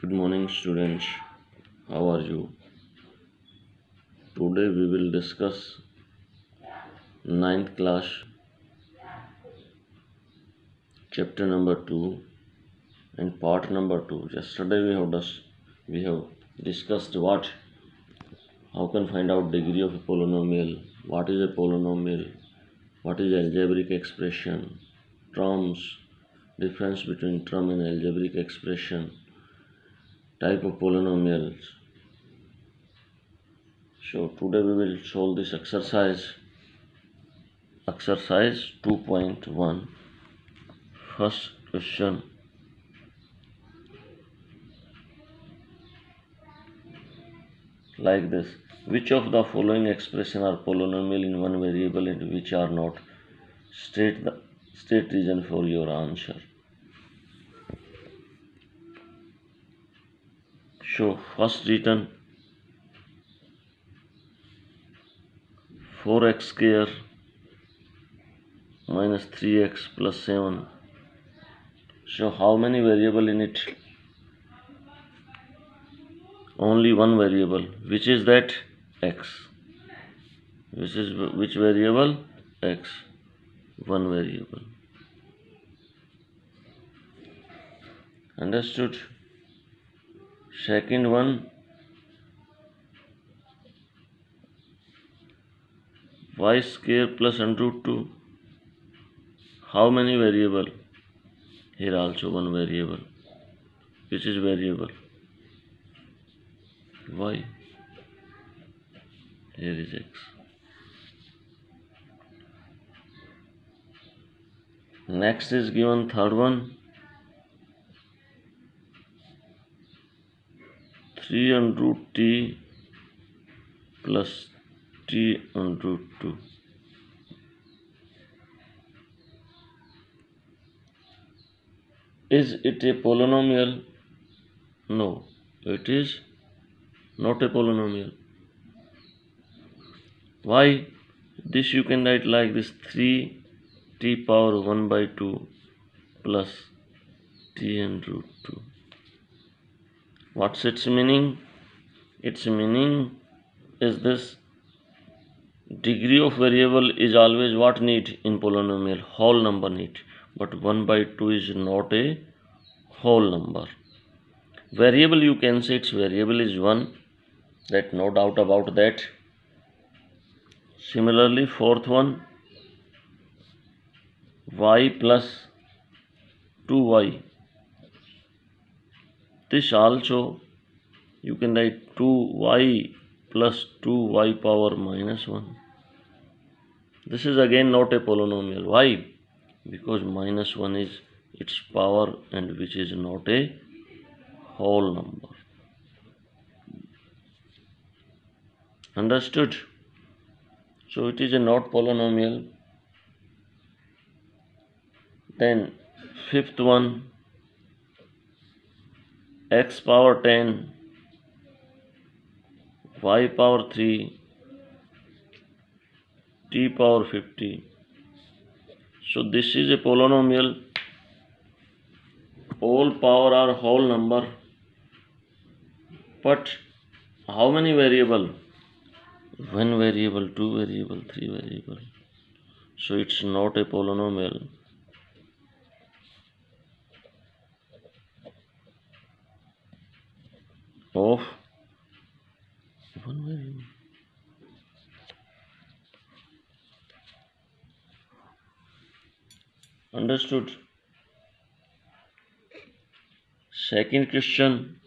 Good morning, students. How are you? Today we will discuss ninth class, chapter number 2 and part number 2. Yesterday we have discussed how can find out degree of a polynomial, what is a polynomial, what is algebraic expression, terms, difference between term and algebraic expression, type of polynomials. So today we will solve this exercise 2.1. First question, like this: which of the following expression are polynomial in one variable and which are not? State reason for your answer. So first written 4x square minus 3x plus 7. So how many variable in it? Only one variable. Which is that? X. Which variable? X. One variable. Understood? Second one, y square plus under root 2. How many variable? Here also one variable. Which is variable? Y. Here is x. Next is given third one, 3 under root t plus t under root 2. Is it a polynomial? No, it is not a polynomial. Why? This you can write like this: 3t power 1 by 2 plus t and root 2. What's its meaning? Its meaning is this: degree of variable is always what need in polynomial? Whole number need. But 1 by 2 is not a whole number. Variable, you can say its variable is 1. That no doubt about that. Similarly, fourth one, y plus 2y. This also you can write 2y plus 2y power minus 1. This is again not a polynomial. Why? Because minus 1 is its power and which is not a whole number. Understood? So it is a not polynomial. Then fifth one, x power 10, y power 3, t power 50. So this is a polynomial. All power are whole number. But how many variable? One variable, two variable, three variable. So it's not a polynomial. Of one variable. Understood? Second question.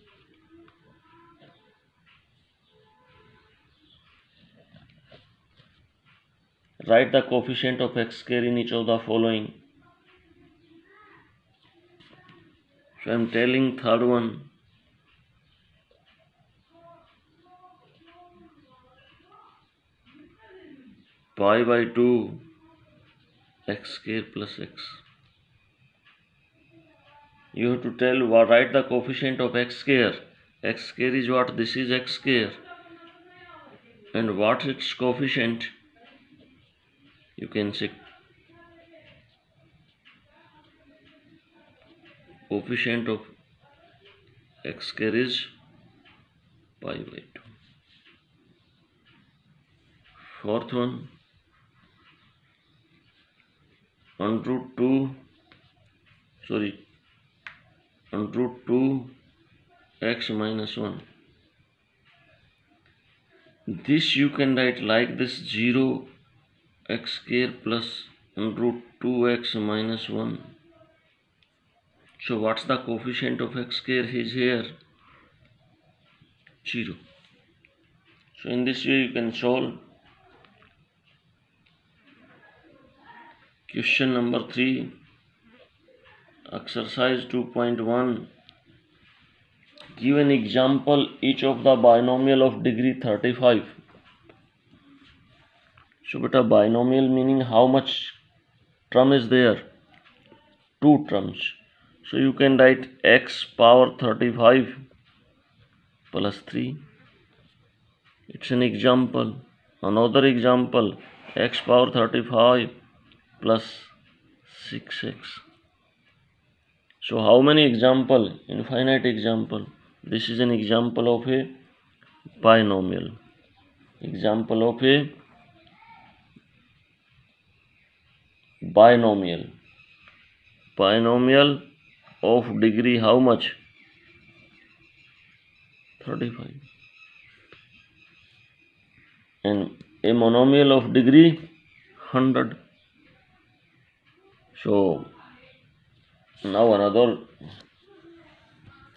Write the coefficient of x square in each of the following. So I am telling third one, pi by 2 x square plus x. You have to tell what, write the coefficient of x square. X square is what? This is x square. And what its coefficient? You can say coefficient of x square is pi by 2. Fourth one, under root 2 x minus 1. This you can write like this: 0 x square plus root 2x minus 1. So what's the coefficient of x square is here? 0. So in this way you can solve. Question number 3, exercise 2.1. Give an example each of the binomial of degree 35. So beta, binomial meaning how much term is there? 2 terms. So you can write x power 35 plus 3. It's an example. Another example, x power 35 plus 6x. So how many example? Infinite example. This is an example of a binomial. Example of a binomial. Binomial of degree how much? 35. And a monomial of degree 100. So now another,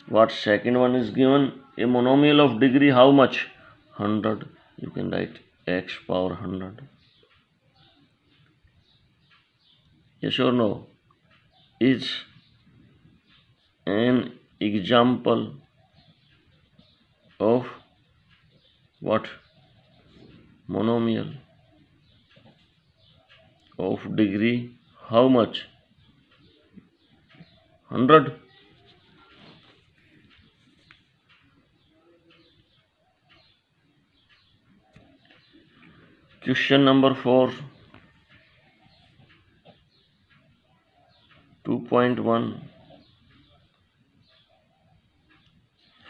what second one is given? A monomial of degree how much? 100. You can write x power 100. Yes or no? Is an example of what? Monomial of degree how much? 100. Question number 4, 2.1.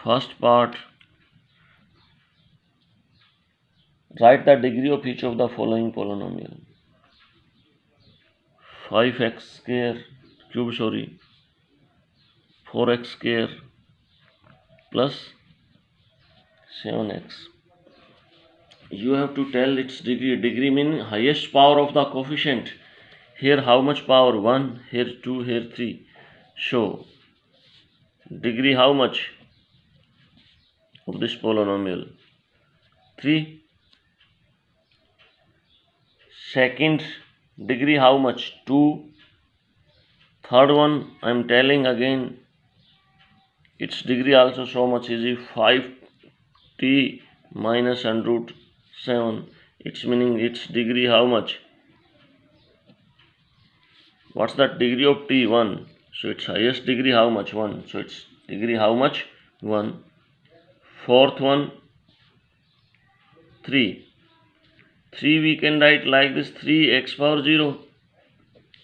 First part, write the degree of each of the following polynomial. 5x square cube, 4x square plus 7x. You have to tell its degree. Degree means highest power of the coefficient. Here how much power? 1, here 2, here 3. So degree how much of this polynomial? 3. Second degree how much? 2. Third one, I am telling again, its degree also so much is 5t minus under root 7. It's meaning its degree how much? What's that degree of t? 1. So its highest degree how much? 1. So its degree how much? 1. Fourth one, 3. 3 we can write like this: 3x power 0.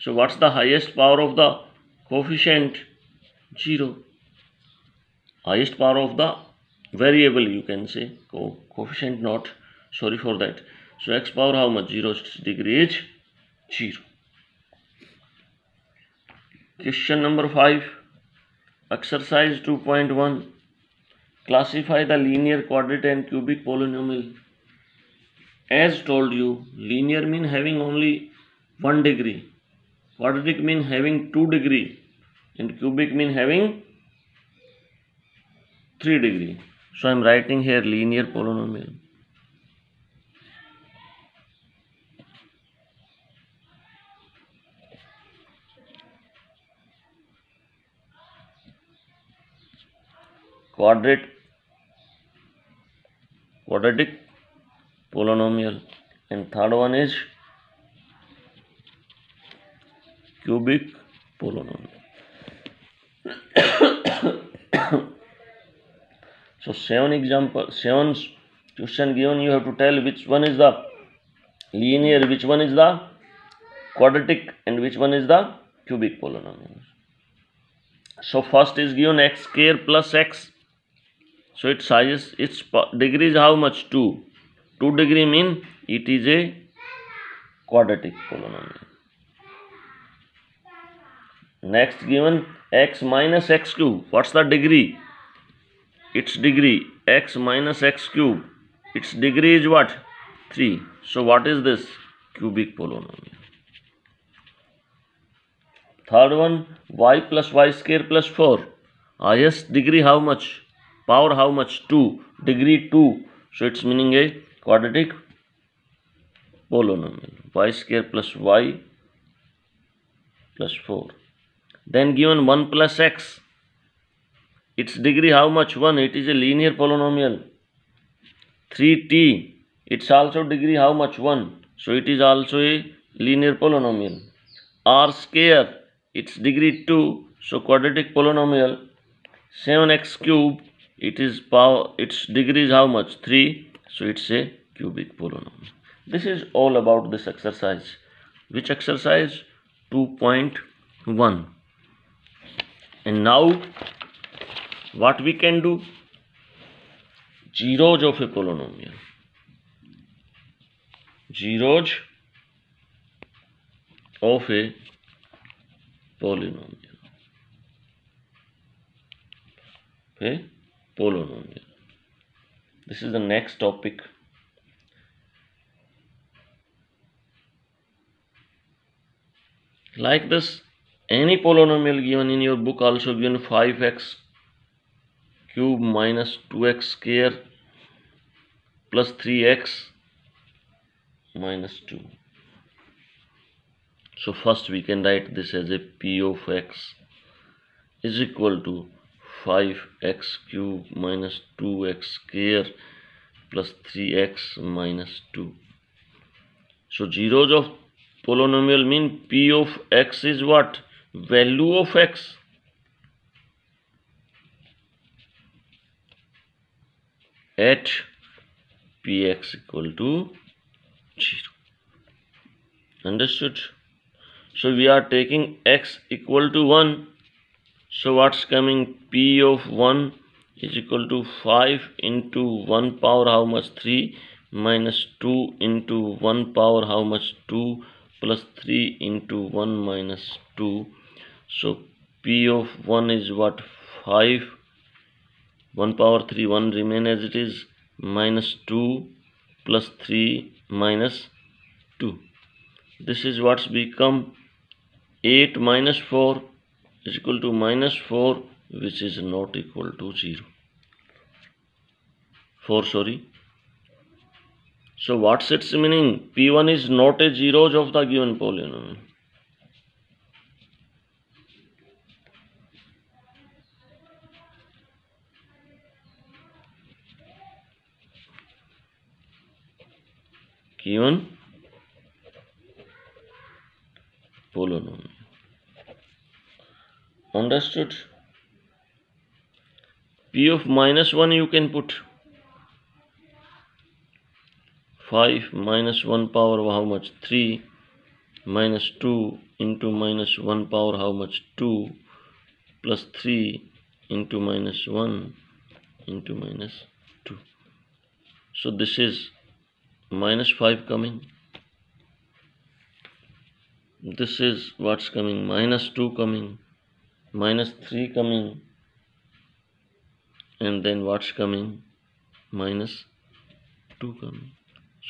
So what's the highest power of the coefficient? 0. Highest power of the variable, you can say, coefficient not, sorry for that. So x power how much? 0. Its degree is 0. Question number 5, exercise 2.1. Classify the linear, quadratic and cubic polynomial. As told you, linear mean having only 1 degree, quadratic mean having 2 degree, and cubic mean having 3 degree. So I am writing here linear polynomial. Quadratic polynomial, and third one is cubic polynomial. So 7 question given, you have to tell which one is the linear, which one is the quadratic, and which one is the cubic polynomial. So first is given x square plus x So its size, its degree is how much? 2. 2 degree mean it is a quadratic polynomial. Next given x minus x cube. What's the degree? Its degree x minus x cube. Its degree is what? 3. So what is this? Cubic polynomial. Third one, y plus y square plus 4. Highest degree how much? Power how much? 2. Degree 2. So it's meaning a quadratic polynomial. Y square plus y plus 4. Then given 1 plus x. Its degree how much? 1. It is a linear polynomial. 3t. Its also degree how much? 1. So it is also a linear polynomial. R square. Its degree 2. So quadratic polynomial. 7x cube. It is power. Its degree is how much? 3. So it's a cubic polynomial. This is all about this exercise. Which exercise? 2.1. And now what we can do? Zeros of a polynomial. Zeros of a polynomial. Okay, polynomial. This is the next topic. Like this, any polynomial given in your book also given 5x cube minus 2x square plus 3x minus 2. So first we can write this as a p of x is equal to 5x cube minus 2x square plus 3x minus 2. So zeros of polynomial mean p of x is what? Value of x. At px equal to 0. Understood? So we are taking x equal to 1. So what's coming? P of 1 is equal to 5 into 1 power how much? 3 minus 2 into 1 power how much? 2 plus 3 into 1 minus 2. So P of 1 is what? 5. 1 power 3, 1 remain as it is, minus 2 plus 3 minus 2. This is what's become 8 minus 4 is equal to minus 4, which is not equal to 0. 4, sorry. So what's its meaning? P1 is not a zeros of the given polynomial. Given polynomial. Understood? P of minus 1 you can put 5 minus 1 power how much? 3 minus 2 into minus 1 power how much? 2 plus 3 into minus 1 into minus 2. So this is minus 5 coming. This is what's coming? Minus 2 coming. Minus 3 coming. And then what's coming? Minus 2 coming.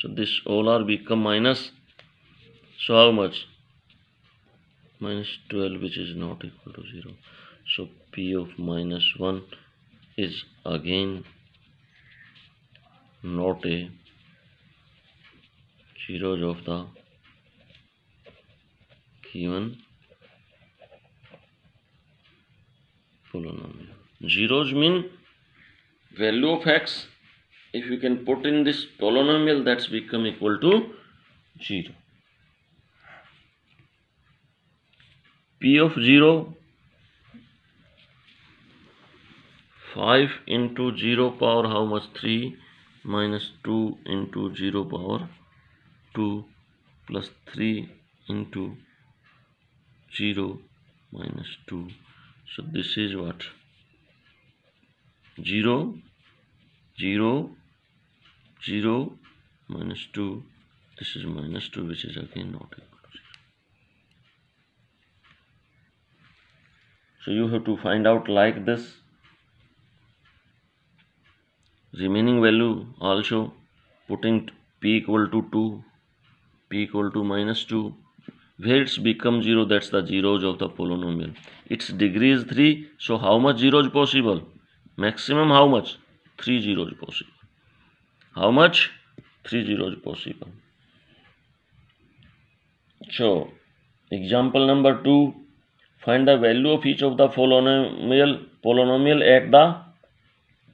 So this all are become minus. So how much? Minus 12, which is not equal to 0. So P of minus 1 is again not a zeros of the given polynomial. Zeros mean value of x. If you can put in this polynomial, that's become equal to 0. P of 0, 5 into 0 power how much? 3 minus 2 into 0 power 2 plus 3 into 0 minus 2. So this is what? 0 0, 0, minus 2. This is minus 2, which is again not equal to 0. So you have to find out like this. Remaining value also putting p equal to 2, p equal to minus 2. Where it's become 0, that's the zeros of the polynomial. Its degree is 3, so how much zeros possible? Maximum how much? 3 zeros possible. How much? 3 zeros possible. So, example number 2, find the value of each of the polynomial at the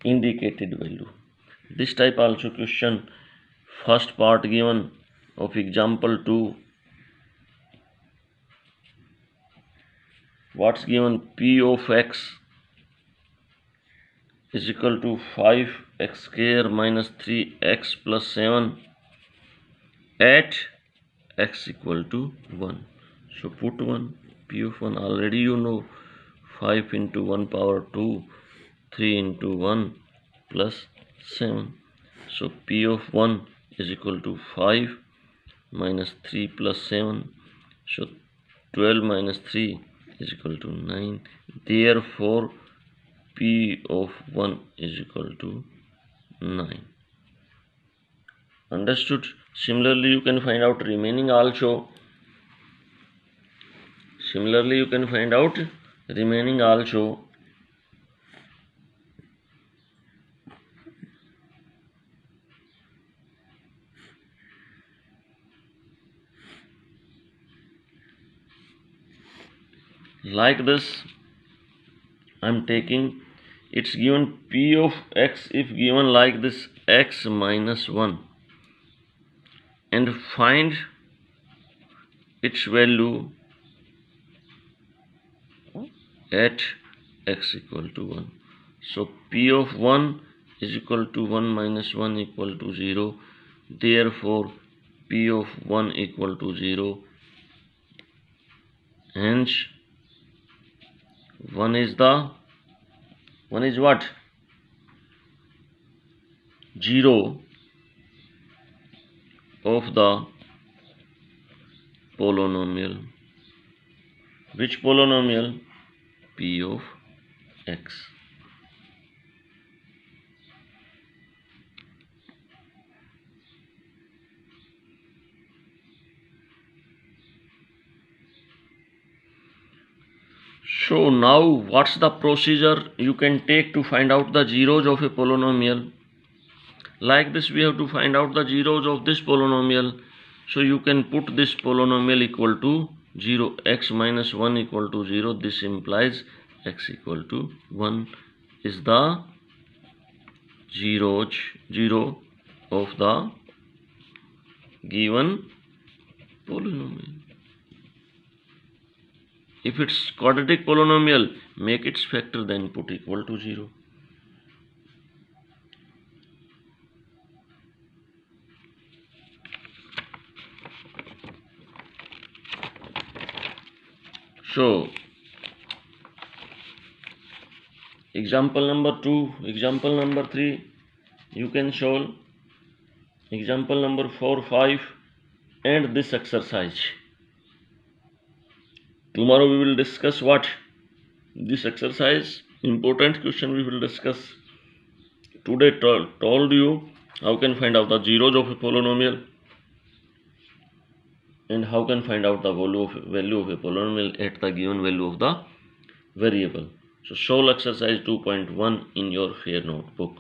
indicated value. This type also question, first part given of example 2. What's given? P of x is equal to 5x square minus 3x plus 7 at x equal to 1. So put 1, p of 1 already you know, 5 into 1 power 2, 3 into 1 plus 7. So p of 1 is equal to 5 minus 3 plus 7. So 12 minus 3 is equal to 9. Therefore p of 1 is equal to 9. Understood? Similarly you can find out remaining also. Like this I'm taking, it's given p of x if given like this, x minus 1, and find its value at x equal to 1. So p of 1 is equal to 1 minus 1 equal to 0. Therefore p of 1 equal to 0. Hence 1 is what? 0 of the polynomial. Which polynomial? P of x. So now what's the procedure you can take to find out the zeros of a polynomial? Like this we have to find out the zeros of this polynomial. So you can put this polynomial equal to 0, x minus 1 equal to 0. This implies x equal to 1 is the zero of the given polynomial. If it's quadratic polynomial, make its factor then put equal to 0. So example number 2, example number 3 you can solve, example number 4, 5 and this exercise. Tomorrow we will discuss what? This exercise, important question we will discuss. Today told you how can find out the zeros of a polynomial and how can find out the value of a polynomial at the given value of the variable. So solve exercise 2.1 in your fair notebook.